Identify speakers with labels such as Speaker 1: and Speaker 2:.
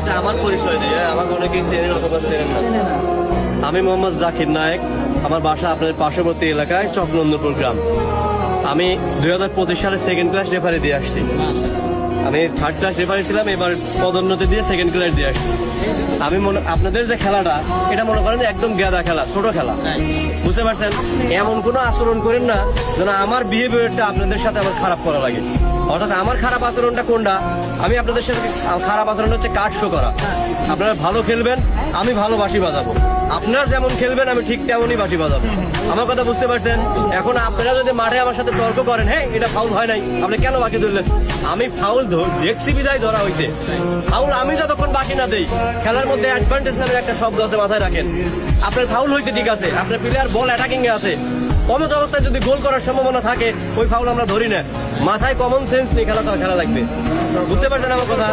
Speaker 1: হচ্ছে আমার পরিচয় দিয়ে, আমাকে অনেকেই চেনেন অথবা চেনেন না। আমি মোহাম্মদ জাকির নায়েক, আমার বাসা আপনাদের পার্শ্ববর্তী এলাকায় চকনন্দপুর গ্রাম। আমি 2025 সালে সেকেন্ড ক্লাস রেফারি দিয়ে আসছি। আমি থার্ড ক্লাস রেফারি ছিলাম, এবার পদোন্নতি দিয়ে সেকেন্ড ক্লাস দিয়ে আসছি। আমি আপনাদের যে খেলাটা, এটা মনে করেন একদম গেদা খেলা, ছোট খেলা, বুঝতে পারছেন? এমন কোনো আচরণ করেন না যেন আমার বিহেভিয়ারটা আপনাদের সাথে আমার খারাপ করা লাগে। অর্থাৎ আমার খারাপ আচরণটা কোনটা? আমি আপনাদের সাথে খারাপ আচরণ হচ্ছে কার্ড শো করা। আপনারা ভালো খেলবেন, আমি ভালো বাঁশি বাজাবো। আপনারা যেমন খেলবেন আমি ঠিক তেমনই বাঁশি বাজাবো। আমার কথা বুঝতে পারছেন? এখন আপনারা যদি মাঠে আমার সাথে তর্ক করেন, হ্যাঁ এটা ফাউল হয় নাই, আপনি কেন বাকি ধরলেন? আমি ফাউল দেখছি বিদায় ধরা হয়েছে। ফাউল আমি যতক্ষণ বাকি না দেই, খেলার মধ্যে অ্যাডভান্টেজ নামের একটা শব্দ আছে, মাথায় রাখেন। আপনার ফাউল হয়েছে ঠিক আছে, আপনার প্লেয়ার বল অ্যাটাকিং এ আছে, কমত অবস্থায় যদি গোল করার সম্ভাবনা থাকে, ওই ফাউল আমরা ধরি না। মাথায় কমন সেন্স নেই, খেলা লাগবে। বুঝতে পারছেন আমার কথা?